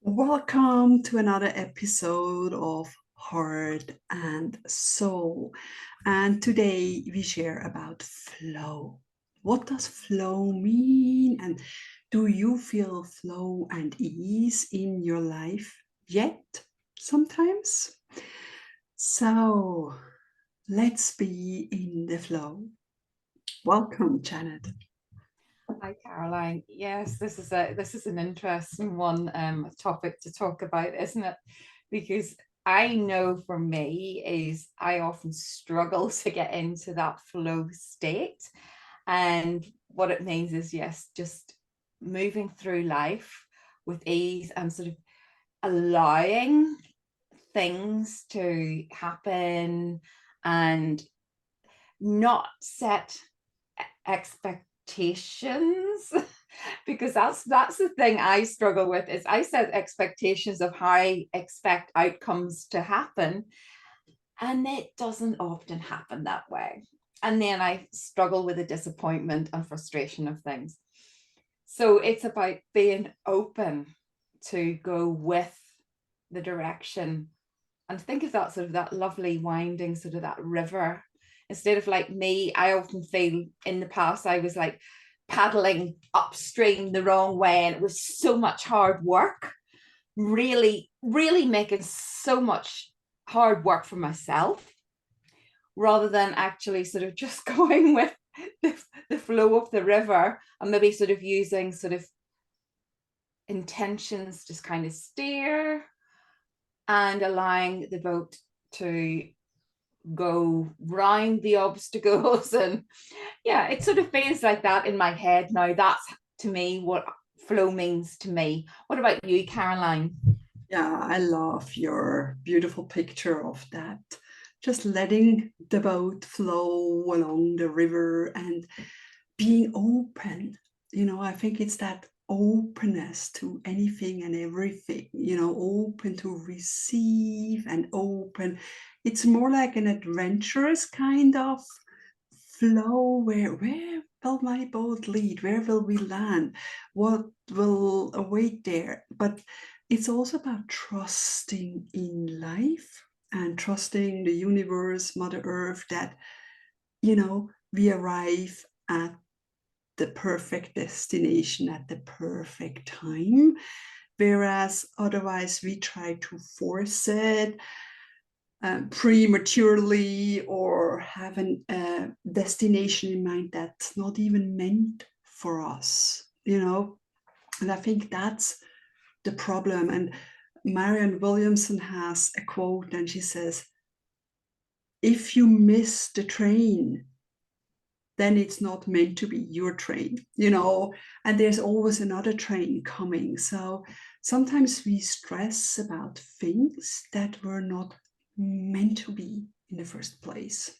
Welcome to another episode of Heart and Soul. And today we share about flow. What does flow mean? And do you feel flow and ease in your life yet? Sometimes. So let's be in the flow. Welcome, Janet. Hi, Caroline. Yes, this is an interesting one topic to talk about, isn't it? Because I know for me is I often struggle to get into that flow state. And what it means is, yes, just moving through life with ease and sort of allowing things to happen and not set expectations because that's the thing I struggle with is I set expectations of how I expect outcomes to happen, and it doesn't often happen that way, and then I struggle with the disappointment and frustration of things. So it's about being open to go with the direction and think of that sort of that lovely winding sort of that river, instead of like me. I often feel in the past I was like paddling upstream the wrong way, and it was so much hard work, really making so much hard work for myself, rather than actually sort of just going with the flow of the river, and maybe sort of using sort of intentions, just kind of steer and allowing the boat to go round the obstacles. And yeah, it sort of feels like that in my head now. That's to me what flow means to me. What about you, Caroline? Yeah, I love your beautiful picture of that. Just letting the boat flow along the river and being open. I think it's that openness to anything and everything, open to receive and open. It's more like an adventurous kind of flow where will my boat lead? Where will we land? What will await there? But it's also about trusting in life and trusting the universe, Mother Earth, that, we arrive at the perfect destination at the perfect time. Whereas otherwise we try to force it prematurely or have a destination in mind that's not even meant for us. And I think that's the problem. And Marianne Williamson has a quote, and she says, if you miss the train, then it's not meant to be your train, and there's always another train coming. So sometimes we stress about things that were not meant to be in the first place.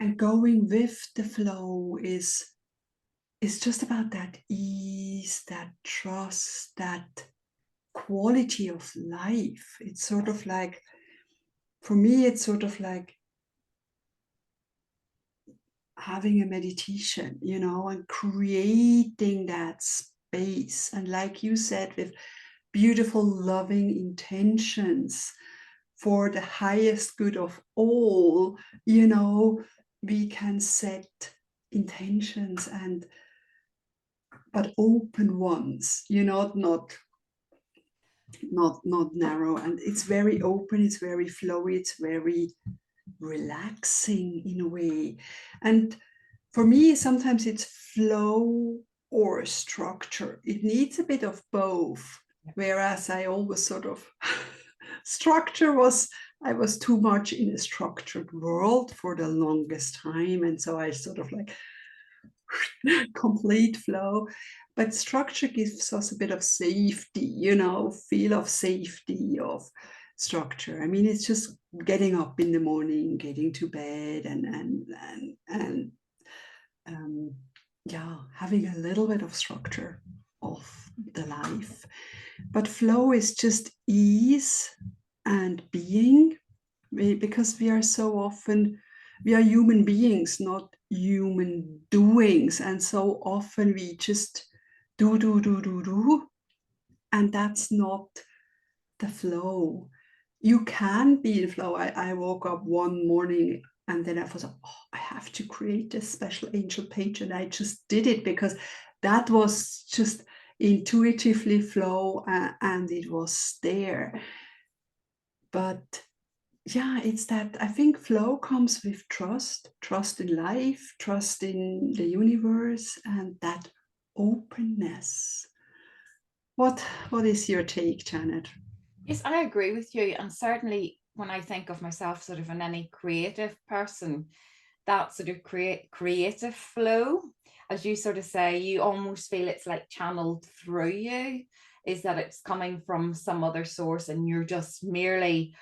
And going with the flow is just about that ease, that trust, that quality of life. It's sort of like, for me, it's sort of like having a meditation, and creating that space. And like you said, with beautiful, loving intentions for the highest good of all, we can set intentions but open ones, not narrow. And it's very open, it's very flowy, it's very relaxing in a way. And for me, sometimes it's flow or structure. It needs a bit of both. Whereas I always sort of I was too much in a structured world for the longest time. And so I sort of like complete flow. But structure gives us a bit of safety, feel of safety, of structure. I mean, it's just getting up in the morning, getting to bed, and yeah, having a little bit of structure of the life. But flow is just ease and being, because we are so often, we are human beings, not human doings. And so often we just do. And that's not the flow. You can be in flow. I woke up one morning and then I was like, oh, I have to create a special angel page. And I just did it because that was just intuitively flow, and it was there. But yeah, it's that I think flow comes with trust in life, trust in the universe, and that openness. What is your take, Janet? Yes, I agree with you. And certainly when I think of myself sort of in any creative person, that sort of creative flow, as you sort of say, you almost feel it's like channeled through you, is that it's coming from some other source and you're just merely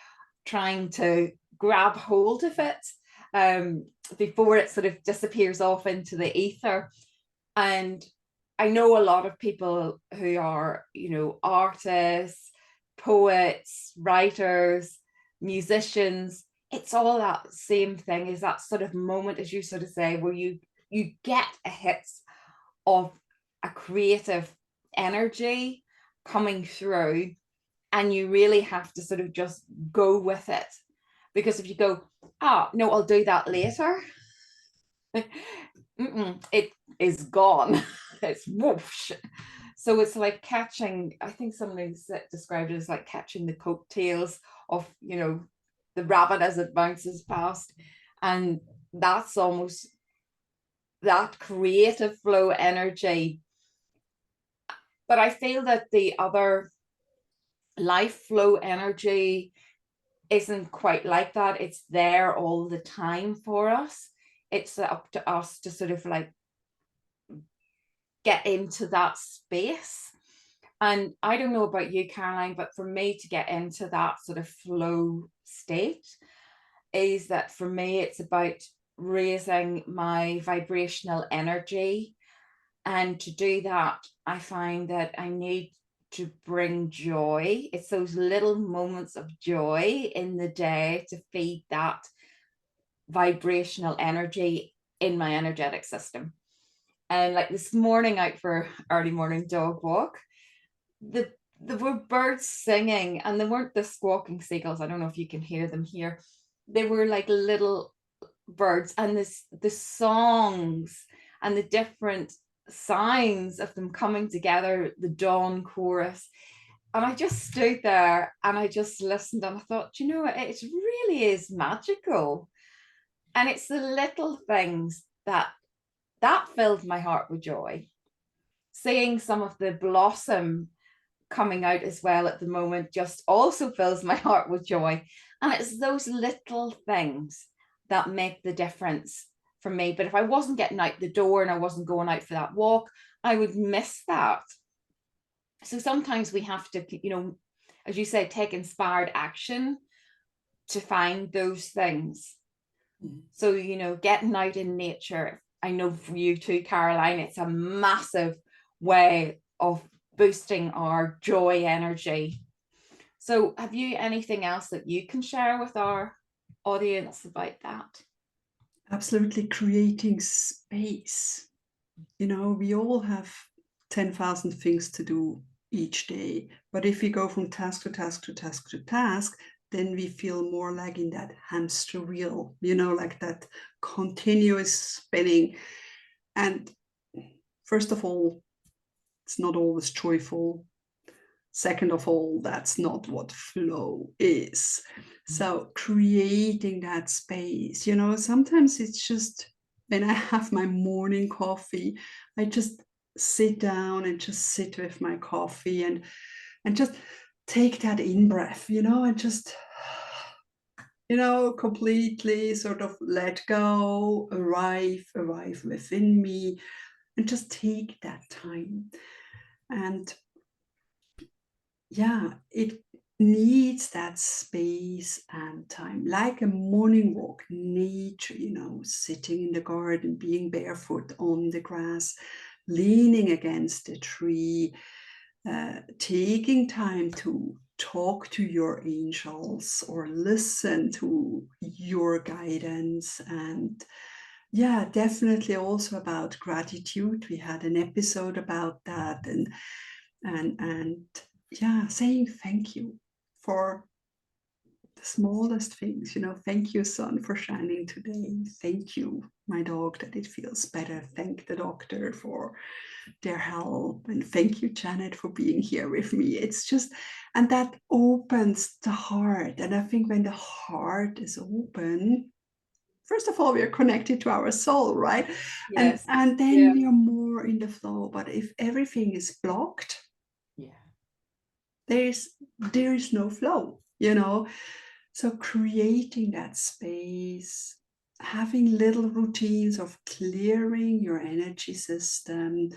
trying to grab hold of it before it sort of disappears off into the ether. And I know a lot of people who are, artists, poets, writers, musicians. It's all that same thing, is that sort of moment, as you sort of say, where you get a hit of a creative energy coming through, and you really have to sort of just go with it. Because if you go, no, I'll do that later, it is gone. It's whoosh. So it's like catching, I think somebody described it as like catching the coattails of, the rabbit as it bounces past. And that's almost that creative flow energy. But I feel that the other life flow energy isn't quite like that. It's there all the time for us. It's up to us to sort of like get into that space. And I don't know about you, Caroline, but for me to get into that sort of flow state is that for me, it's about raising my vibrational energy. And to do that, I find that I need to bring joy. It's those little moments of joy in the day to feed that vibrational energy in my energetic system. And like this morning out for early morning dog walk, there were birds singing, and they weren't the squawking seagulls. I don't know if you can hear them here. They were like little birds, and the songs and the different signs of them coming together, the dawn chorus. And I just stood there and I just listened, and I thought, it really is magical. And it's the little things that filled my heart with joy. Seeing some of the blossom coming out as well at the moment just also fills my heart with joy. And it's those little things that make the difference for me. But if I wasn't getting out the door and I wasn't going out for that walk, I would miss that. So sometimes we have to, as you say, take inspired action to find those things. So, getting out in nature, I know for you too, Caroline, it's a massive way of boosting our joy energy. So have you anything else that you can share with our audience about that? Absolutely, creating space. We all have 10,000 things to do each day. But if we go from task to task to task to task, then we feel more like in that hamster wheel, like that continuous spinning. And first of all, it's not always joyful. Second of all, that's not what flow is. So creating that space, sometimes it's just when I have my morning coffee, I just sit down and just sit with my coffee and just take that in breath, and just completely sort of let go, arrive within me, and just take that time. And yeah, it needs that space and time, like a morning walk, nature, sitting in the garden, being barefoot on the grass, leaning against a tree, taking time to talk to your angels or listen to your guidance. And yeah, definitely also about gratitude. We had an episode about that, and yeah, saying thank you for the smallest things, thank you, sun, for shining today. Thank you, my dog, that it feels better. Thank the doctor for their help. And thank you, Janet, for being here with me. It's just, and that opens the heart. And I think when the heart is open, first of all, we are connected to our soul, right? And Yes. and then Yeah. we are more in the flow. But if everything is blocked, Yeah. there is no flow, So creating that space, having little routines of clearing your energy system.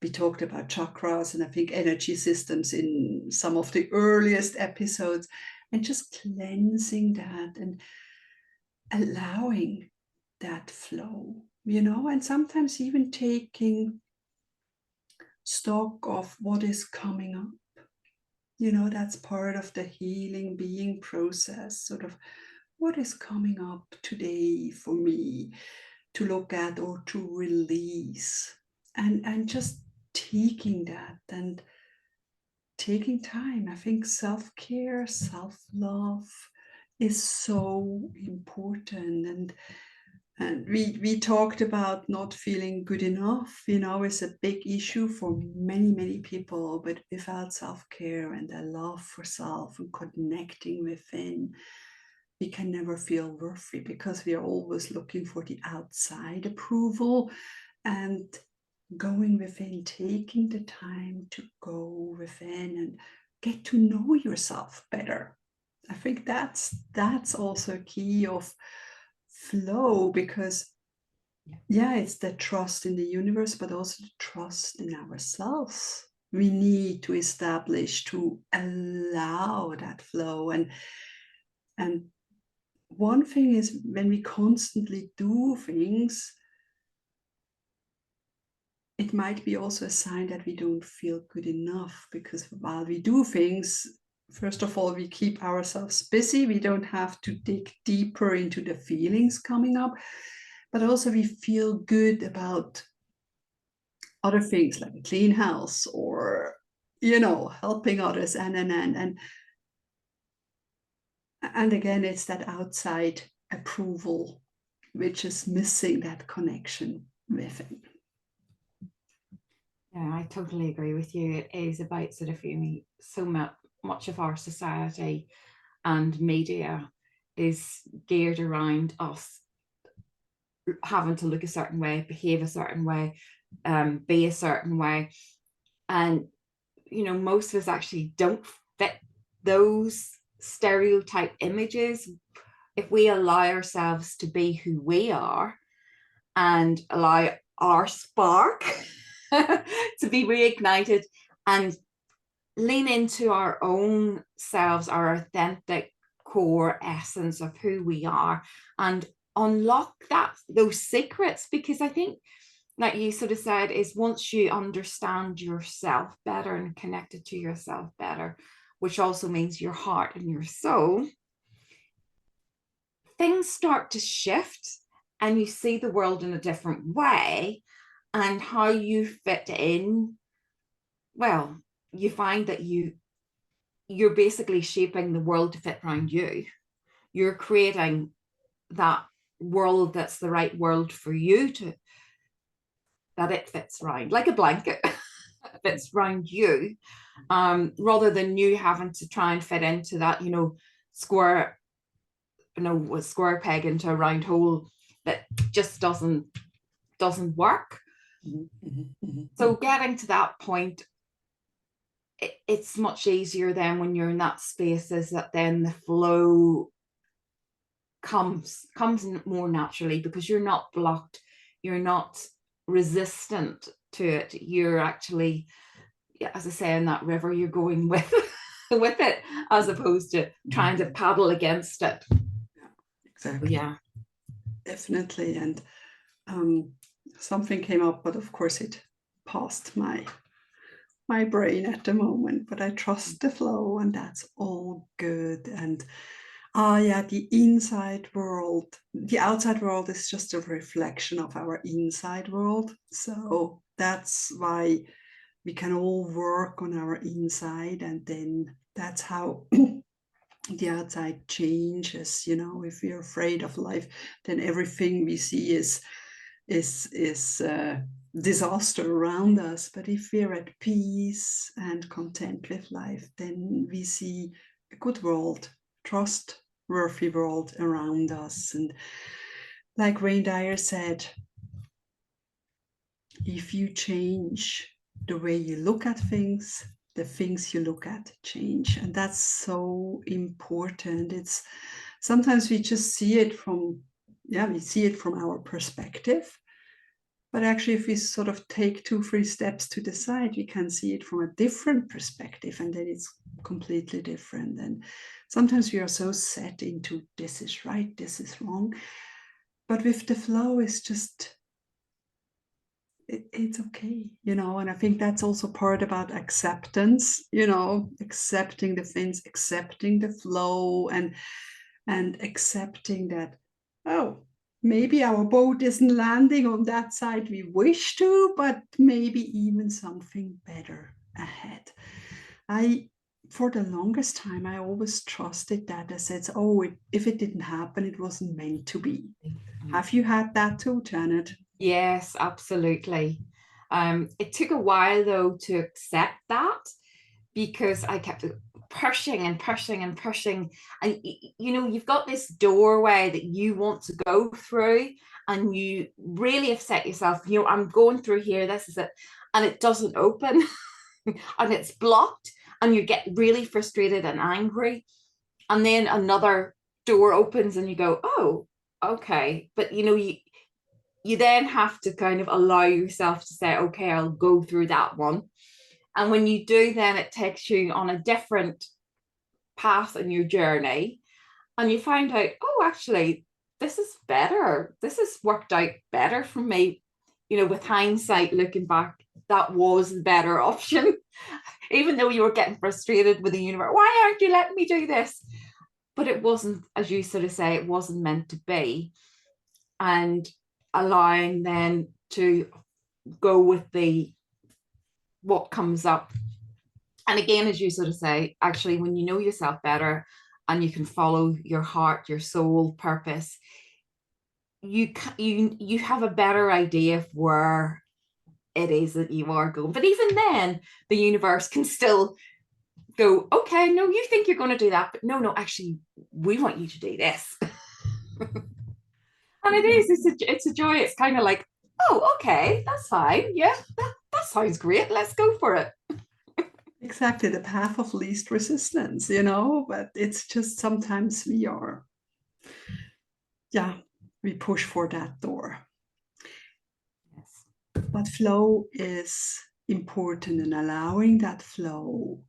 We talked about chakras and I think energy systems in some of the earliest episodes, and just cleansing that and allowing that flow, and sometimes even taking stock of what is coming up. That's part of the healing being process, sort of what is coming up today for me to look at or to release, and just taking that and taking time. I think self-care, self-love is so important. And we talked about not feeling good enough, is a big issue for many, many people. But without self-care and a love for self and connecting within, we can never feel worthy, because we are always looking for the outside approval. And going within, taking the time to go within and get to know yourself better. I think that's also a key of flow, because yeah, it's the trust in the universe, but also the trust in ourselves. We need to establish, to allow that flow. And one thing is, when we constantly do things, it might be also a sign that we don't feel good enough, because while we do things, first of all, we keep ourselves busy. We don't have to dig deeper into the feelings coming up, but also we feel good about other things like a clean house, or helping others, and again, it's that outside approval which is missing that connection within. Yeah, I totally agree with you. It is about sort of feeling so much of our society and media is geared around us having to look a certain way, behave a certain way, be a certain way. And, most of us actually don't fit those stereotype images. If we allow ourselves to be who we are and allow our spark to be reignited and lean into our own selves, our authentic core essence of who we are, and unlock those secrets. Because I think, like you sort of said, is once you understand yourself better and connected to yourself better, which also means your heart and your soul, things start to shift and you see the world in a different way. And how you fit in, well, you find that you're basically shaping the world to fit around you. You're creating that world that's the right world for you, to that it fits around like a blanket. Fits around you, rather than you having to try and fit into that, square, a square peg into a round hole that just doesn't work. So getting to that point, it's much easier then when you're in that space, is that then the flow comes more naturally, because you're not blocked, you're not resistant to it. You're actually, as I say, in that river, you're going with with it, as opposed to trying to paddle against it. Yeah, exactly. Yeah, Definitely. And something came up, but of course it passed my brain at the moment. But I trust the flow, and that's all good. And yeah, the outside world is just a reflection of our inside world. So that's why we can all work on our inside, and then that's how the outside changes. If we're afraid of life, then everything we see is disaster around us. But if we're at peace and content with life, then we see a good world, trustworthy world around us. And like Wayne Dyer said, if you change the way you look at things, the things you look at change. And that's so important. It's sometimes we just see it from our perspective. But actually, if we sort of take 2-3 steps to the side, we can see it from a different perspective, and then it's completely different. And sometimes we are so set into this is right, this is wrong. But with the flow, it's just, it's okay, and I think that's also part about acceptance, accepting the things, accepting the flow, and accepting that, oh, maybe our boat isn't landing on that side we wish to, but maybe even something better ahead. For the longest time, I always trusted that. I said, oh, if it didn't happen, it wasn't meant to be. Have you had that too, Janet? Yes, absolutely. It took a while though to accept that, because I kept pushing and pushing and pushing. And you've got this doorway that you want to go through, and you really have set yourself, I'm going through here, this is it, and it doesn't open and it's blocked, and you get really frustrated and angry. And then another door opens and you go, oh, okay. But you then have to kind of allow yourself to say, okay, I'll go through that one. And when you do, then it takes you on a different path in your journey. And you find out, oh, actually, this is better. This has worked out better for me. With hindsight, looking back, that was the better option. Even though you were getting frustrated with the universe, why aren't you letting me do this? But it wasn't, as you sort of say, it wasn't meant to be. And allowing then to go with what comes up. And again, as you sort of say, actually, when you know yourself better and you can follow your heart, your soul purpose, you have a better idea of where it is that you are going. But even then, the universe can still go, okay, no, you think you're going to do that, but no, actually, we want you to do this. And it's a joy. It's kind of like, oh, okay, that's fine. Yeah, that sounds great. Let's go for it. Exactly, the path of least resistance, but it's just sometimes we push for that door. Yes. But flow is important, and allowing that flow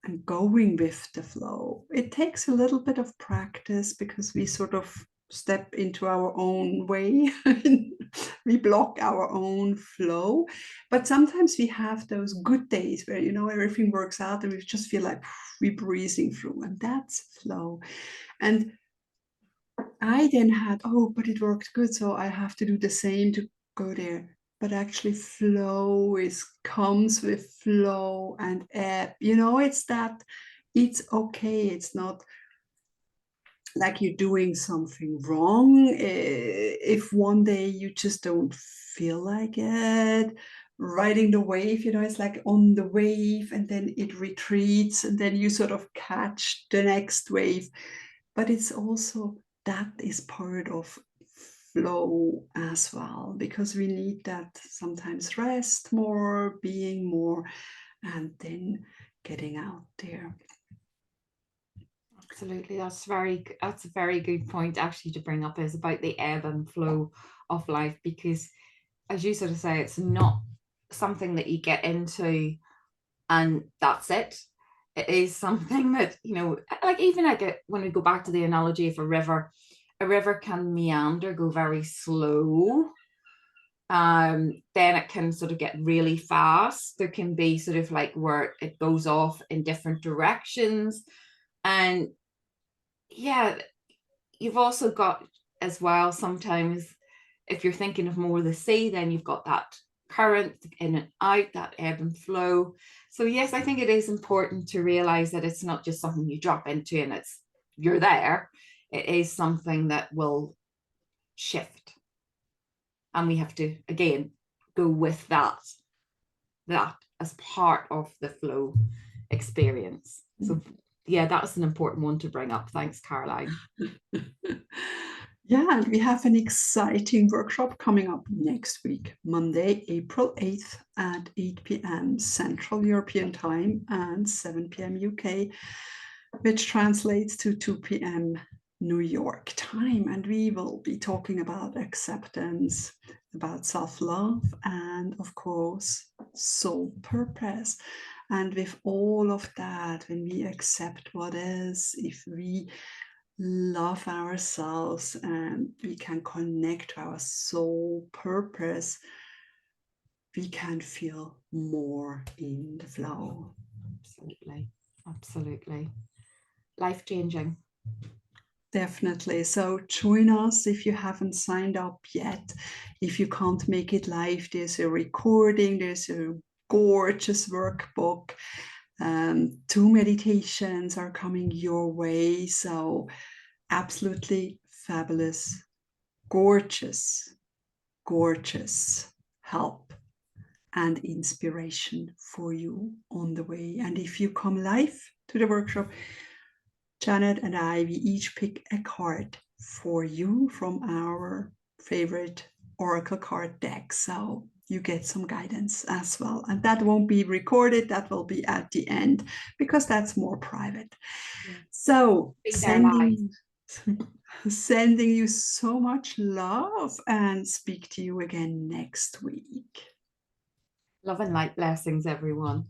and going with the flow. It takes a little bit of practice, because we sort of step into our own way. We block our own flow. But sometimes we have those good days where, everything works out and we just feel like we're breezing through, and that's flow. And I then had, oh, but it worked good, so I have to do the same to go there. But actually, flow comes with flow and ebb. It's that, it's okay. It's not like you're doing something wrong. If one day you just don't feel like it, riding the wave, it's like on the wave, and then it retreats, and then you sort of catch the next wave. But it's also, that is part of flow as well, because we need that sometimes, rest more, being more, and then getting out there. Absolutely. That's a very good point actually to bring up, is about the ebb and flow of life, because as you sort of say, it's not something that you get into and that's it. It is something that, like, even when we go back to the analogy of a river can meander, go very slow. Then it can sort of get really fast. There can be sort of like where it goes off in different directions. And yeah, you've also got as well, sometimes if you're thinking of more the sea, then you've got that current in and out, that ebb and flow. So yes, I think it is important to realize that it's not just something you drop into and you're there. It is something that will shift. And we have to, again, go with that as part of the flow experience. So yeah, that was an important one to bring up. Thanks, Caroline. Yeah, and we have an exciting workshop coming up next week, Monday, April 8th at 8 p.m. Central European Time and 7 p.m. UK, which translates to 2 p.m. New York time. And we will be talking about acceptance, about self-love, and of course, soul purpose. And with all of that, when we accept what is, if we love ourselves and we can connect to our soul purpose, we can feel more in the flow. Absolutely. Absolutely. Life-changing. Definitely. So join us if you haven't signed up yet. If you can't make it live, there's a recording, there's a gorgeous workbook. 2 meditations are coming your way. So absolutely fabulous, gorgeous, gorgeous help and inspiration for you on the way. And if you come live to the workshop, Janet and I, we each pick a card for you from our favorite Oracle card deck. So you get some guidance as well. And that won't be recorded. That will be at the end because that's more private. Yeah. So sending you so much love and speak to you again next week. Love and light blessings, everyone.